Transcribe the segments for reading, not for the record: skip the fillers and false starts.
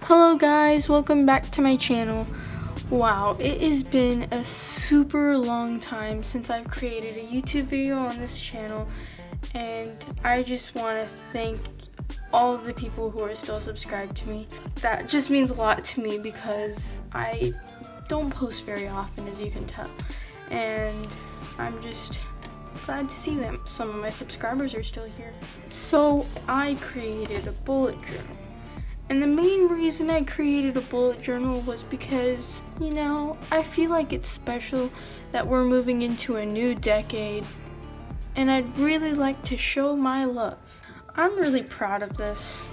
Hello guys, welcome back to my channel. Wow, it has been a super long time since I've created a YouTube video on this channel, and I just want to thank all of the people who are still subscribed to me. That just means a lot to me because I don't post very often, as you can tell, and I'm just glad to see them. Some of my subscribers are still here. So I created a bullet journal. And the main reason I created a bullet journal was because, you know, I feel like it's special that we're moving into a new decade, and I'd really like to show my love. I'm really proud of this.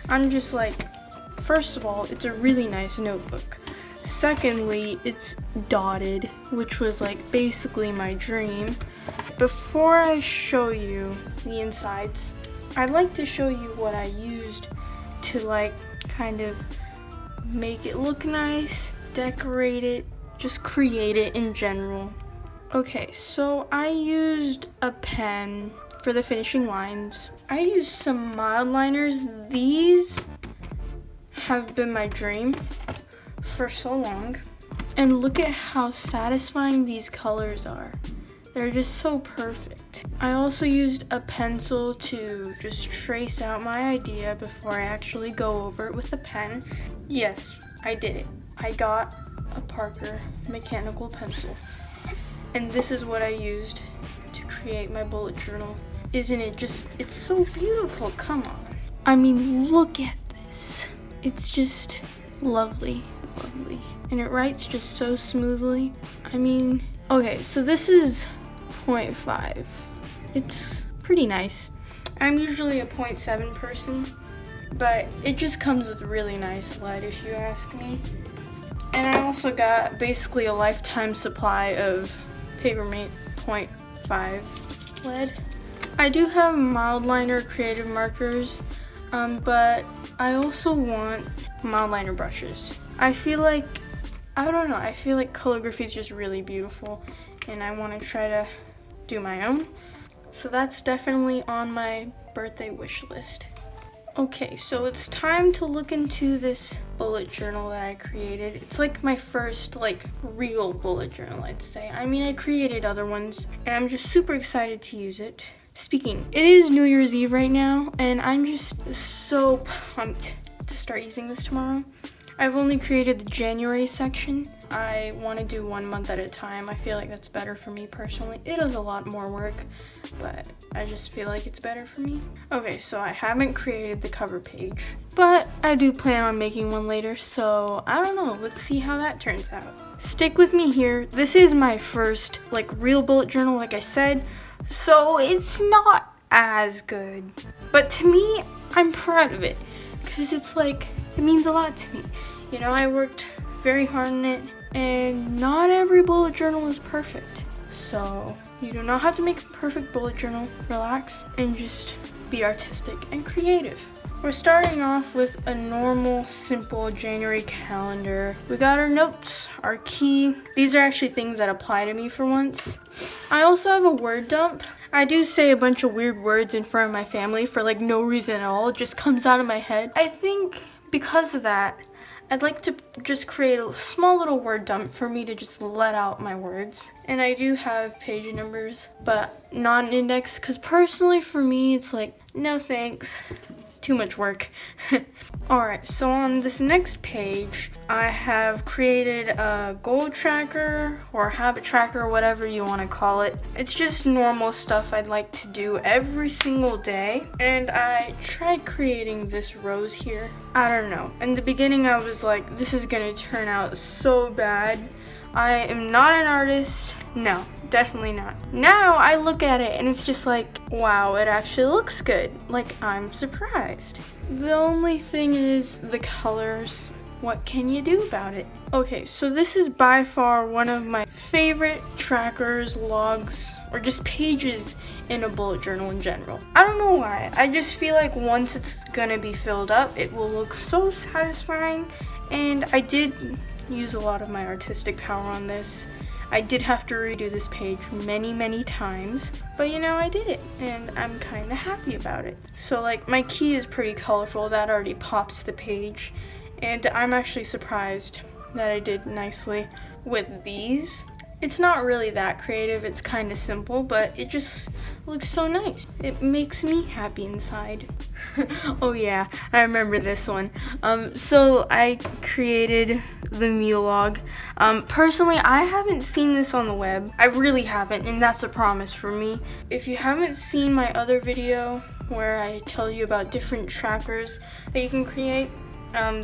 I'm just like, first of all, it's a really nice notebook. Secondly, it's dotted, which was like basically my dream. Before I show you the insides, I'd like to show you what I used to like kind of make it look nice, decorate it, just create it in general. Okay, so I used a pen for the finishing lines. I used some Mildliners. These have been my dream for so long. And look at how satisfying these colors are. They're just so perfect. I also used a pencil to just trace out my idea before I actually go over it with a pen. Yes, I did it. I got a Parker mechanical pencil. And this is what I used to create my bullet journal. Isn't it just, it's so beautiful, come on. I mean, look at this. It's just lovely, lovely. And it writes just so smoothly. I mean, okay, so this is 0.5. It's pretty nice. I'm usually a 0.7 person, but it just comes with a really nice lead if you ask me. And I also got basically a lifetime supply of Papermate 0.5 lead. I do have Mildliner creative markers, but I also want Mildliner brushes. I feel like, I don't know, I feel like calligraphy is just really beautiful, and I want to try to do my own. So that's definitely on my birthday wish list. Okay, so it's time to look into this bullet journal that I created. It's like my first like real bullet journal, I'd say. I mean, I created other ones, and I'm just super excited to use it. Speaking, it is New Year's Eve right now, and I'm just so pumped to start using this tomorrow. I've only created the January section. I want to do 1 month at a time. I feel like that's better for me personally. It is a lot more work, but I just feel like it's better for me. Okay, so I haven't created the cover page, but I do plan on making one later, so I don't know. Let's see how that turns out. Stick with me here. This is my first like real bullet journal, like I said, so it's not as good. But to me, I'm proud of it because it's like, it means a lot to me. You know, I worked very hard on it, and not every bullet journal is perfect. So you do not have to make a perfect bullet journal. Relax and just be artistic and creative. We're starting off with a normal, simple January calendar. We got our notes, our key. These are actually things that apply to me for once. I also have a word dump. I do say a bunch of weird words in front of my family for like no reason at all. It just comes out of my head. I think because of that, I'd like to just create a small little word dump for me to just let out my words. And I do have page numbers, but not an index, because personally for me, it's like, no thanks, too much work. Alright, so on this next page, I have created a goal tracker or habit tracker, whatever you want to call it. It's just normal stuff I'd like to do every single day. And I tried creating this rose here. I don't know. In the beginning, I was like, this is gonna turn out so bad. I am not an artist. No, definitely not. Now I look at it and it's just like, wow, it actually looks good. Like, I'm surprised. The only thing is the colors. What can you do about it? Okay, so this is by far one of my favorite trackers, logs, or just pages in a bullet journal in general. I don't know why. I just feel like once it's gonna be filled up, it will look so satisfying. And I did use a lot of my artistic power on this. I did have to redo this page many times, but you know, I did it and I'm kind of happy about it. So like my key is pretty colorful, that already pops the page, and I'm actually surprised that I did nicely with these. It's not really that creative, it's kind of simple, but it just looks so nice. It makes me happy inside. Oh yeah, I remember this one. So I created the meal log. Personally, I haven't seen this on the web. I really haven't, and that's a promise for me. If you haven't seen my other video where I tell you about different trackers that you can create,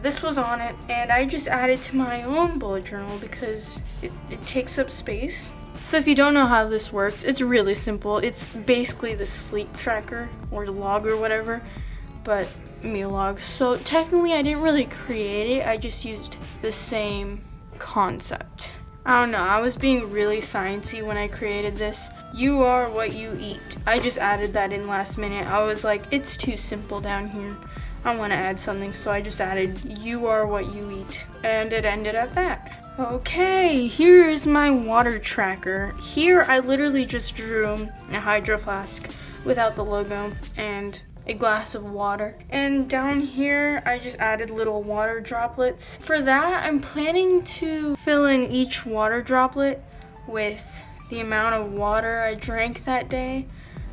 this was on it, and I just added to my own bullet journal because it takes up space. So if you don't know how this works, it's really simple. It's basically the sleep tracker or the log or whatever, but meal log. So technically I didn't really create it, I just used the same concept. I don't know, I was being really sciencey when I created this. You are what you eat. I just added that in last minute. I was like, it's too simple down here. I want to add something, so I just added you are what you eat, and it ended at that. Okay, here is my water tracker. Here I literally just drew a hydro flask without the logo and a glass of water, and down here I just added little water droplets. For that, I'm planning to fill in each water droplet with the amount of water I drank that day.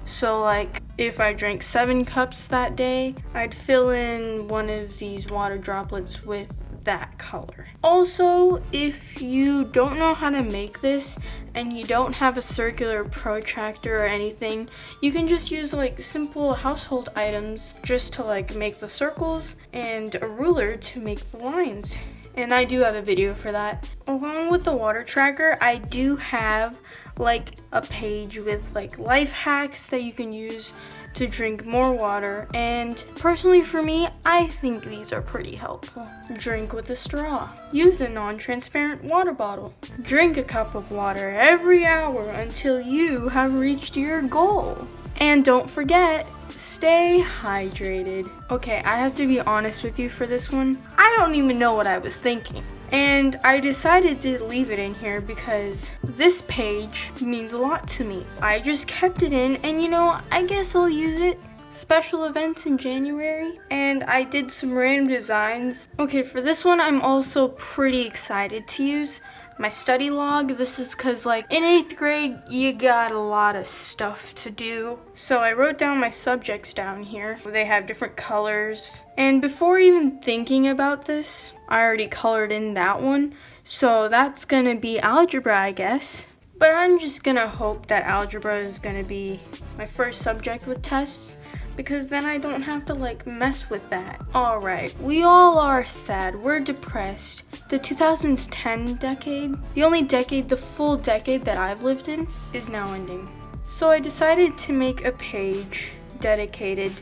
So like if I drank 7 cups that day, I'd fill in one of these water droplets with that color. Also, if you don't know how to make this and you don't have a circular protractor or anything, you can just use like simple household items just to like make the circles and a ruler to make the lines. And I do have a video for that. Along with the water tracker, I do have like a page with like life hacks that you can use to drink more water, and personally for me, I think these are pretty helpful. Drink with a straw. Use a non-transparent water bottle. Drink a cup of water every hour until you have reached your goal. And don't forget, stay hydrated. Okay, I have to be honest with you for this one. I don't even know what I was thinking. And I decided to leave it in here because this page means a lot to me. I just kept it in, and you know, I guess I'll use it. Special events in January, and I did some random designs. Okay, for this one, I'm also pretty excited to use my study log. This is because like in 8th grade, you got a lot of stuff to do. So I wrote down my subjects down here. They have different colors. And before even thinking about this, I already colored in that one. So that's gonna be algebra, I guess. But I'm just gonna hope that algebra is gonna be my first subject with tests, because then I don't have to like mess with that. Alright, we all are sad, we're depressed. The 2010 decade, the only decade, the full decade that I've lived in, is now ending. So I decided to make a page dedicated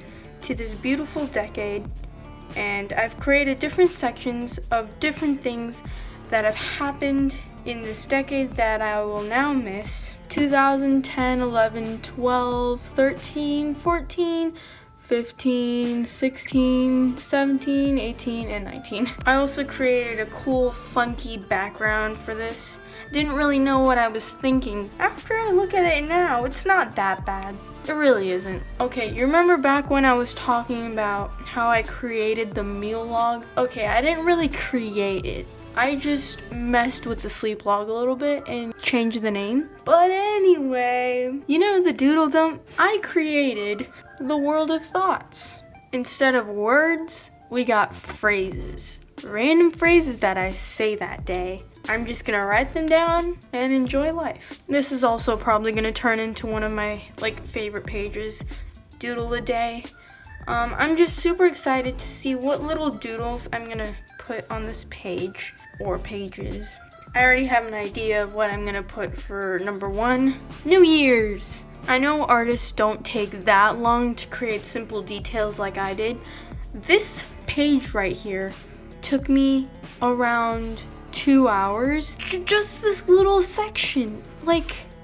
to this beautiful decade, and I've created different sections of different things that have happened in this decade that I will now miss. 2010, 11, 12, 13, 14, 15, 16, 17, 18, and 19. I also created a cool, funky background for this. Didn't really know what I was thinking. After I look at it now, it's not that bad. It really isn't. Okay, you remember back when I was talking about how I created the meal log? Okay, I didn't really create it. I just messed with the sleep log a little bit and changed the name. But anyway, you know the doodle dump? I created the world of thoughts. Instead of words, we got phrases. Random phrases that I say that day. I'm just gonna write them down and enjoy life. This is also probably gonna turn into one of my favorite pages, doodle a day. I'm just super excited to see what little doodles I'm gonna put on this page or pages. I already have an idea of what I'm gonna put for number 1, New Year's. I know artists don't take that long to create simple details like I did. This page right here took me around 2 hours. Just this little section.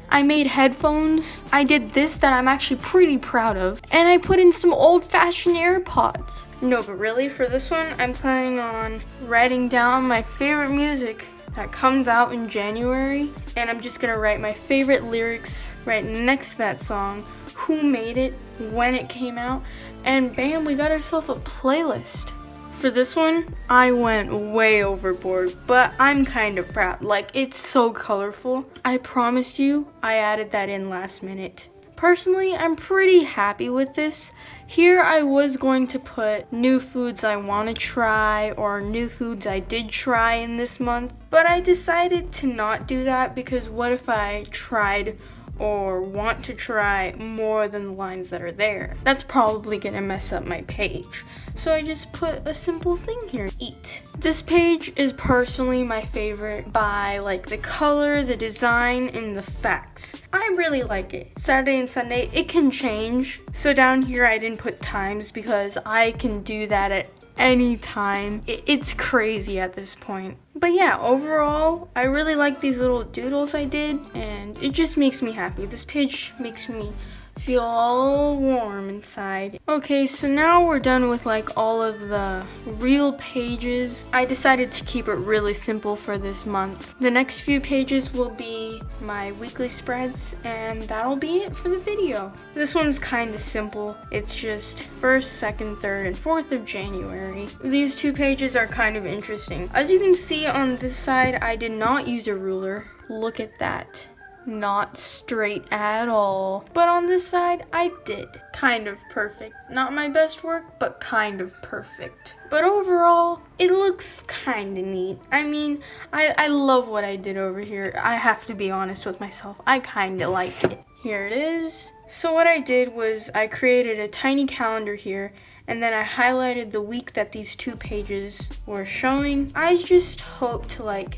I made headphones. I did this that I'm actually pretty proud of. And I put in some old-fashioned AirPods. No, but really, for this one, I'm planning on writing down my favorite music that comes out in January, and I'm just gonna write my favorite lyrics right next to that song, who made it, when it came out, and bam, we got ourselves a playlist. For this one, I went way overboard, but I'm kind of proud. Like, it's so colorful. I promise you, I added that in last minute. Personally, I'm pretty happy with this. Here I was going to put new foods I want to try or new foods I did try in this month, but I decided to not do that because what if I tried or want to try more than the lines that are there? That's probably gonna mess up my page. So I just put a simple thing here, eat. This page is personally my favorite by like the color, the design, and the facts. I really like it. Saturday and Sunday, it can change. So down here I didn't put times because I can do that at any time. It's crazy at this point. But yeah, overall, I really like these little doodles I did, and it just makes me happy. This page makes me feel all warm inside. Okay, so now we're done with like all of the real pages. I decided to keep it really simple for this month. The next few pages will be my weekly spreads, and that'll be it for the video. This one's kind of simple. It's just 1st, 2nd, 3rd, and 4th of January. These two pages are kind of interesting. As you can see on this side, I did not use a ruler. Look at that. Not straight at all. But on this side, I did. Kind of perfect. Not my best work, but kind of perfect. But overall, it looks kind of neat. I mean, I love what I did over here. I have to be honest with myself. I kind of like it. Here it is. So what I did was I created a tiny calendar here, and then I highlighted the week that these two pages were showing. I just hope to like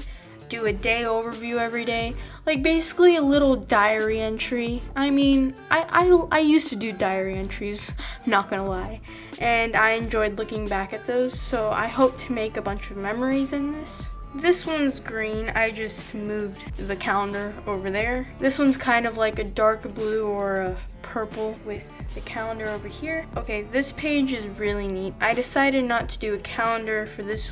do a day overview every day, like basically a little diary entry. I mean, I used to do diary entries, not gonna lie, and I enjoyed looking back at those, so I hope to make a bunch of memories in this. This one's green. I just moved the calendar over there. This one's kind of like a dark blue or a purple with the calendar over here. Okay, this page is really neat. I decided not to do a calendar for this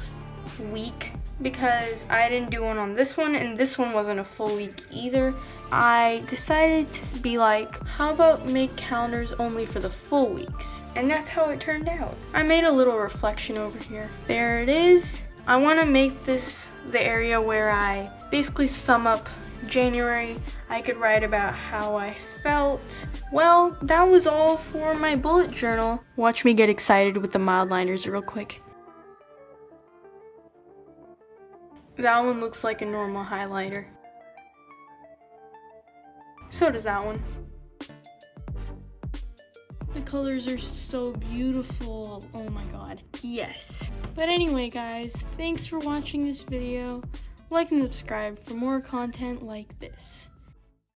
week because I didn't do one on this one, and this one wasn't a full week either. I decided to be like, how about make calendars only for the full weeks? And that's how it turned out. I made a little reflection over here. There it is. I want to make this the area where I basically sum up January. I could write about how I felt. Well, that was all for my bullet journal. Watch me get excited with the Mildliners real quick. That one looks like a normal highlighter. So does that one. The colors are so beautiful. Oh my god. Yes. But anyway, guys, thanks for watching this video. Like and subscribe for more content like this.